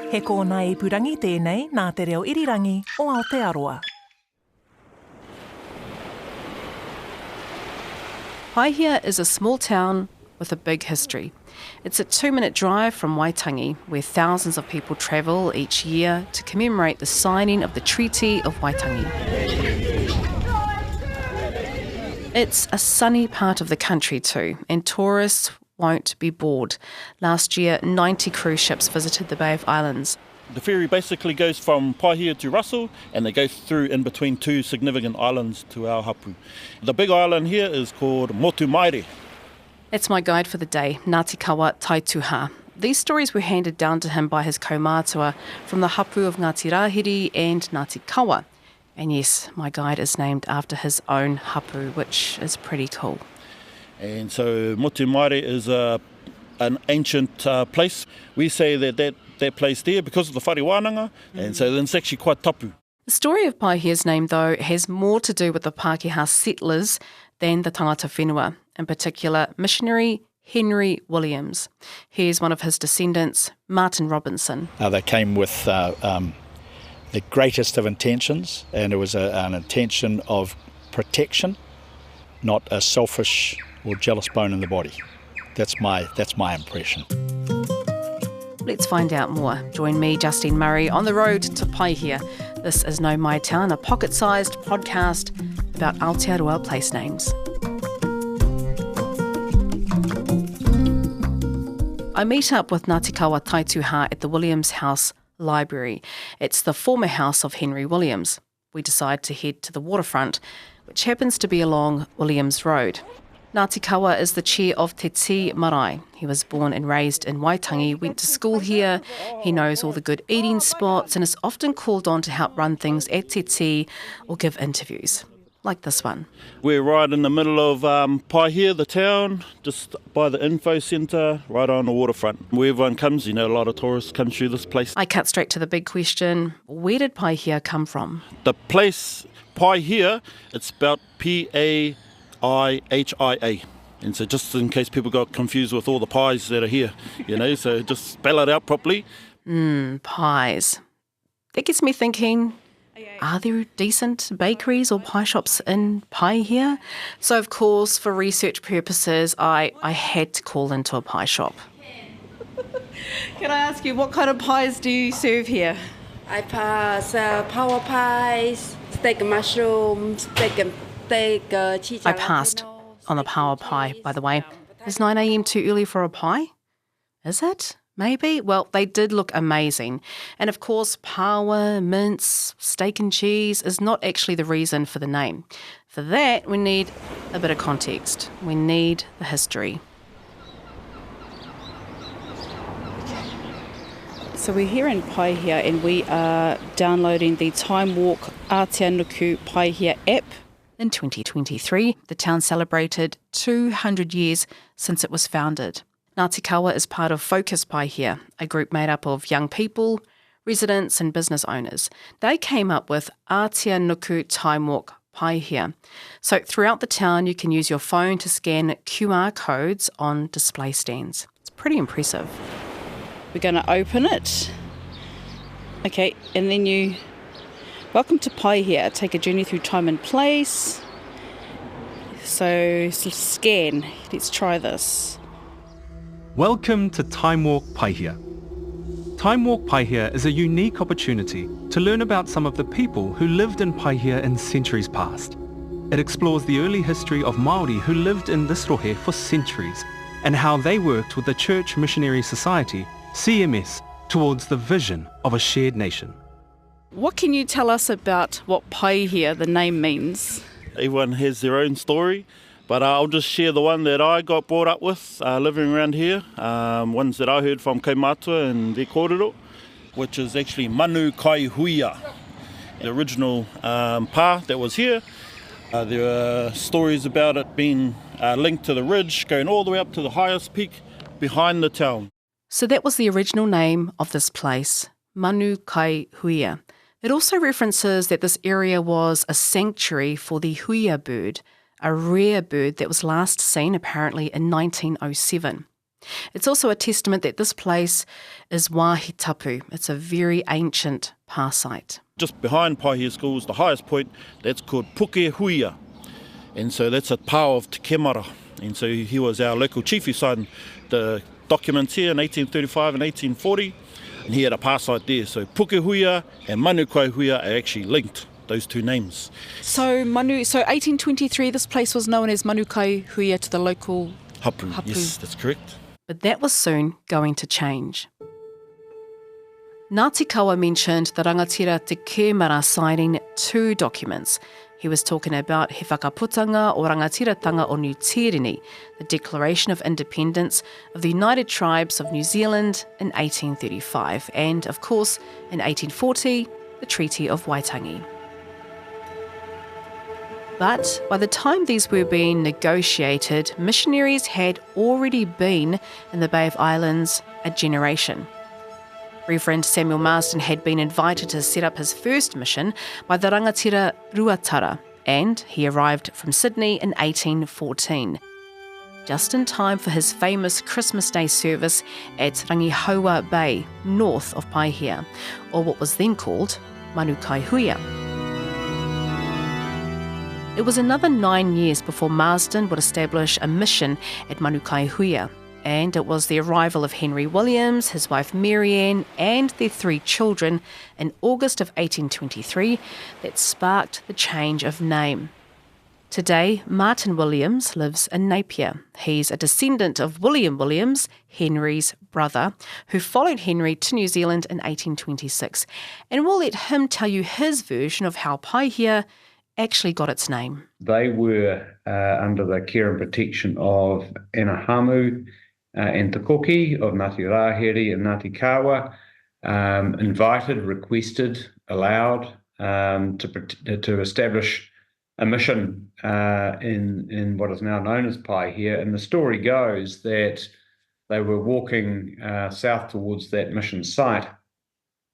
He kōna ipurangi tēnei nā te reo irirangi o Aotearoa. Paihia is a small town with a big history. It's a 2-minute drive from Waitangi, where thousands of people travel each year to commemorate the signing of the Treaty of Waitangi. It's a sunny part of the country too, and tourists won't be bored. Last year, 90 cruise ships visited the Bay of Islands. The ferry basically goes from Paihia to Russell, and they go through in between two significant islands to our hapu. The big island here is called Motu Maire. That's my guide for the day, Ngāti Kawa Taituha. These stories were handed down to him by his kaumātua from the hapu of Ngāti Rahiri and Ngāti Kawa. And yes, my guide is named after his own hapu, which is pretty cool. And so Motu Maire is an ancient place. We say that place there because of the whare and so then it's actually quite tapu. The story of Paihia's name, though, has more to do with the Pākehā settlers than the tangata whenua, in particular missionary Henry Williams. Here's one of his descendants, Martin Robinson. They came with the greatest of intentions, and it was an intention of protection, not a selfish or jealous bone in the body. That's my impression. Let's find out more. Join me, Justine Murray, on the road to Paihia. This is Nau Mai Town, a pocket-sized podcast about Aotearoa place names. I meet up with Ngāti Kawa Taituha at the Williams House Library. It's the former house of Henry Williams. We decide to head to the waterfront, which happens to be along Williams Road. Ngāti Kawa is the chair of Te Tī Marae. He was born and raised in Waitangi, went to school here. He knows all the good eating spots and is often called on to help run things at Te Tī or give interviews, like this one. We're right in the middle of Paihia, the town, just by the info centre, right on the waterfront. Where everyone comes, a lot of tourists come through this place. I cut straight to the big question. Where did Paihia come from? The place, Paihia, it's spelled P-A-I-H-I-A. And so just in case people got confused with all the pies that are here, so just spell it out properly. Pies. That gets me thinking, are there decent bakeries or pie shops in Paihia? So, of course, for research purposes, I had to call into a pie shop. Can I ask you, what kind of pies do you serve here? I pass power pies, steak mushroom, steak cheese. I passed on the power pie, by the way. Is 9 a.m. too early for a pie? Is it? Maybe? Well, they did look amazing. And of course, power, mince, steak and cheese is not actually the reason for the name. For that, we need a bit of context. We need the history. So we're here in Paihia and we are downloading the Time Walk Ātianuku Paihia app. In 2023, the town celebrated 200 years since it was founded. Ngāti Kawa is part of Focus Paihia, a group made up of young people, residents and business owners. They came up with Ātianuku Time Walk Paihia. So throughout the town, you can use your phone to scan QR codes on display stands. It's pretty impressive. We're going to open it. Okay, and then welcome to Paihia. Take a journey through time and place. So scan. Let's try this. Welcome to Time Walk Paihia. Time Walk Paihia is a unique opportunity to learn about some of the people who lived in Paihia in centuries past. It explores the early history of Māori who lived in this rohe for centuries and how they worked with the Church Missionary Society, CMS, towards the vision of a shared nation. What can you tell us about what Paihia, the name, means? Everyone has their own story, but I'll just share the one that I got brought up with living around here. Ones that I heard from kaumātua and their kōrero, which is actually Manu Kai Huia, the original pā that was here. There are stories about it being linked to the ridge, going all the way up to the highest peak behind the town. So that was the original name of this place, Manu Kai Huia. It also references that this area was a sanctuary for the huia bird, a rare bird that was last seen apparently in 1907. It's also a testament that this place is wāhi tapu. It's a very ancient pā site. Just behind Paihia School is the highest point, that's called Puke Huia. And so that's a pā of Te Kemara. And so he was our local chief. He signed the documents here in 1835 and 1840, and he had a pā site there. So Puke Huia and Manukai Huia are actually linked, those two names. So 1823, this place was known as Manukai Huia to the local Hapu. Hapu. Yes, that's correct. But that was soon going to change. Ngāti Kawa mentioned the rangatira Te Kemara signing 2 documents. He was talking about He Whakaputanga o Rangatiratanga o New Tirini, the Declaration of Independence of the United Tribes of New Zealand in 1835, and, of course, in 1840, the Treaty of Waitangi. But by the time these were being negotiated, missionaries had already been in the Bay of Islands a generation. Reverend Samuel Marsden had been invited to set up his first mission by the rangatira Ruatara, and he arrived from Sydney in 1814, just in time for his famous Christmas Day service at Rangihaua Bay, north of Paihia, or what was then called Manukai Huia. It was another 9 years before Marsden would establish a mission at Manukai Huia, and it was the arrival of Henry Williams, his wife Marianne, and their 3 children in August of 1823 that sparked the change of name. Today, Martin Williams lives in Napier. He's a descendant of William Williams, Henry's brother, who followed Henry to New Zealand in 1826, and we'll let him tell you his version of how Paihia actually got its name. They were under the care and protection of Enahamu and Te Koki of Ngāti Rāhere and Ngāti Kawa, invited, requested, allowed to establish a mission in what is now known as Paihia. And the story goes that they were walking south towards that mission site,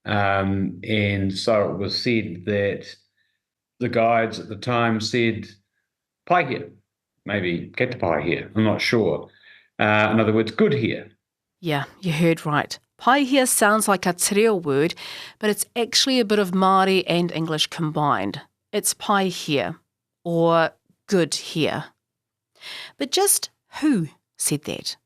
and so it was said that the guides at the time said, Paihia, maybe Kete Paihia, I'm not sure. In other words, good here. Yeah, you heard right. Paihia sounds like a te reo word, but it's actually a bit of Māori and English combined. It's Paihia, or good here. But just who said that?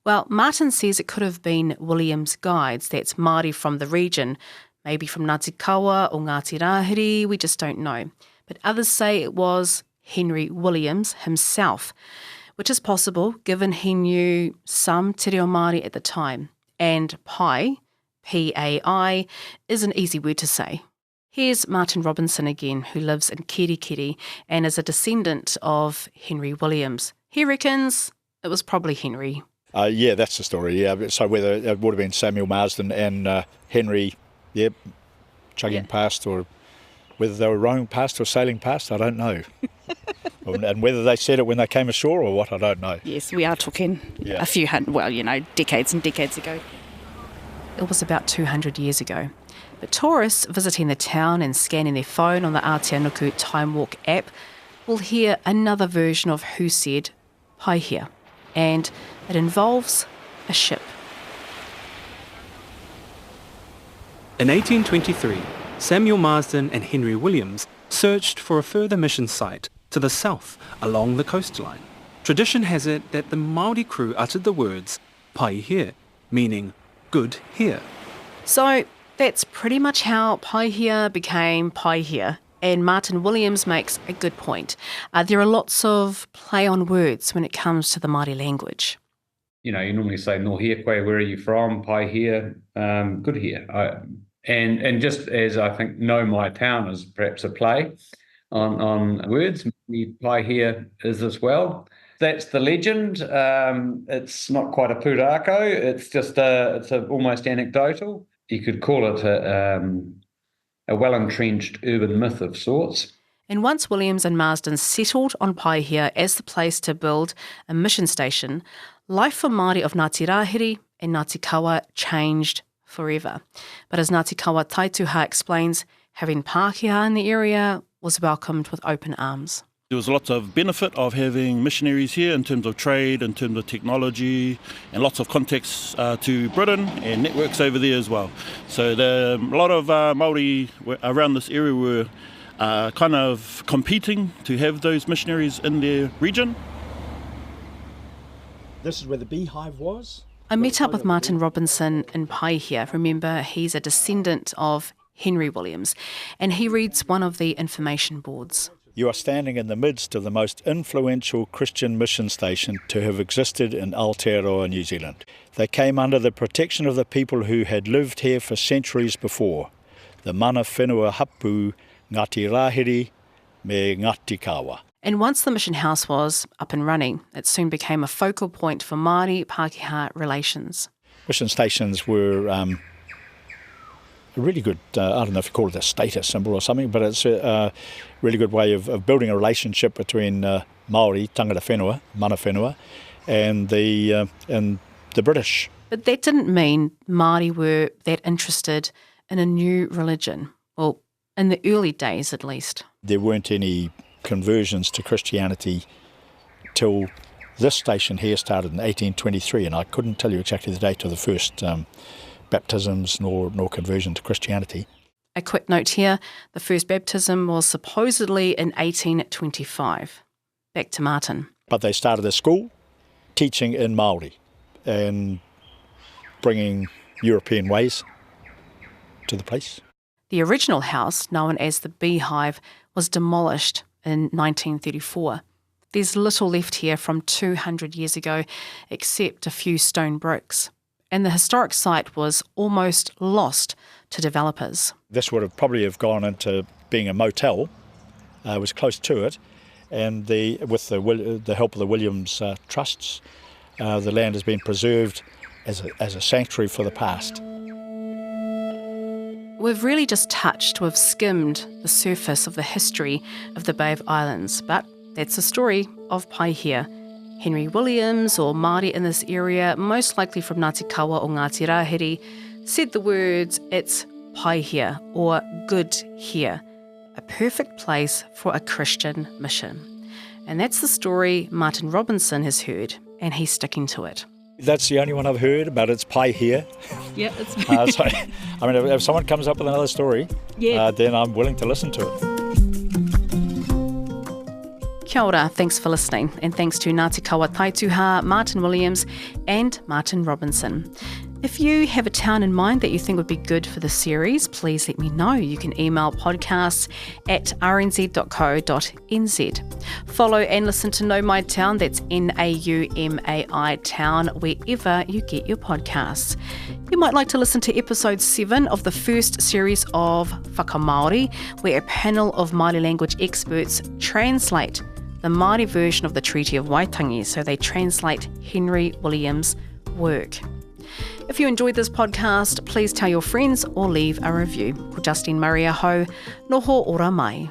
Well, Martin says it could have been William's guides, that's Māori from the region, maybe from Ngāti Kawa or Ngāti Rāhere, we just don't know. But others say it was Henry Williams himself, which is possible given he knew some te reo Māori at the time. And Pai, P-A-I, is an easy word to say. Here's Martin Robinson again, who lives in Kirikiri and is a descendant of Henry Williams. He reckons it was probably Henry. Yeah, that's the story, yeah. So whether it would have been Samuel Marsden and Henry, chugging past, or whether they were rowing past or sailing past, I don't know. And whether they said it when they came ashore or what, I don't know. Yes, we are talking a few decades and decades ago. It was about 200 years ago. But tourists visiting the town and scanning their phone on the Aotearoa Time Walk app will hear another version of who said Paihia, and it involves a ship. In 1823, Samuel Marsden and Henry Williams searched for a further mission site to the south along the coastline. Tradition has it that the Māori crew uttered the words Paihia, meaning good here. So that's pretty much how Paihia became Paihia, and Martin Williams makes a good point. There are lots of play on words when it comes to the Māori language. You know, you normally say, no here, where are you from? Paihia, good here. And just as I think Nau Mai Town is perhaps a play on words, Paihia is as well. That's the legend. It's not quite a pūrākau. It's just it's almost anecdotal. You could call it a well-entrenched urban myth of sorts. And once Williams and Marsden settled on Paihia as the place to build a mission station, life for Māori of Ngāti Rāhere and Ngāti Kawa changed forever. But as Ngāti Kawa Taituha explains, having Pākehā in the area was welcomed with open arms. There was lots of benefit of having missionaries here in terms of trade, in terms of technology, and lots of contacts to Britain and networks over there as well. So a lot of Māori around this area were kind of competing to have those missionaries in their region. This is where the beehive was. I met up with Martin Robinson in Paihia. Remember, he's a descendant of Henry Williams, and he reads one of the information boards. You are standing in the midst of the most influential Christian mission station to have existed in Aotearoa, New Zealand. They came under the protection of the people who had lived here for centuries before, the mana whenua hapu, Ngāti Rahiri, me Ngāti Kawa. And once the mission house was up and running, it soon became a focal point for Māori-Pākehā relations. Mission stations were a really good, I don't know if you call it a status symbol or something, but it's a really good way of building a relationship between Māori, tangata whenua, mana whenua, and the British. But that didn't mean Māori were that interested in a new religion. Well, in the early days at least. There weren't any conversions to Christianity till this station here started in 1823, and I couldn't tell you exactly the date of the first baptisms nor conversion to Christianity. A quick note here, the first baptism was supposedly in 1825. Back to Martin. But they started a school teaching in Māori and bringing European ways to the place. The original house, known as the Beehive, was demolished in 1934. There's little left here from 200 years ago except a few stone bricks. And the historic site was almost lost to developers. This would have probably gone into being a motel. It was close to it, and with the help of the Williams trusts, the land has been preserved as a sanctuary for the past. We've really just we've skimmed the surface of the history of the Bay of Islands, but that's the story of Paihia. Henry Williams, or Māori in this area, most likely from Ngāti Kawa or Ngāti Rahiri, said the words, "It's Paihia," or "good here," a perfect place for a Christian mission. And that's the story Martin Robinson has heard, and he's sticking to it. That's the only one I've heard, but it's Paihia. Yeah, it's So, I mean, if someone comes up with another story, then I'm willing to listen to it. Kia ora, thanks for listening, and thanks to Ngāti Kawa Taituha, Martin Williams and Martin Robinson. If you have a town in mind that you think would be good for the series, please let me know. You can email podcasts@rnz.co.nz. Follow and listen to Nau Mai Town, that's Naumai Town, wherever you get your podcasts. You might like to listen to episode 7 of the first series of Whakamaori, where a panel of Māori language experts translate the Māori version of the Treaty of Waitangi, so they translate Henry Williams' work. If you enjoyed this podcast, please tell your friends or leave a review. Ko Justine Murray aho, noho ora mai.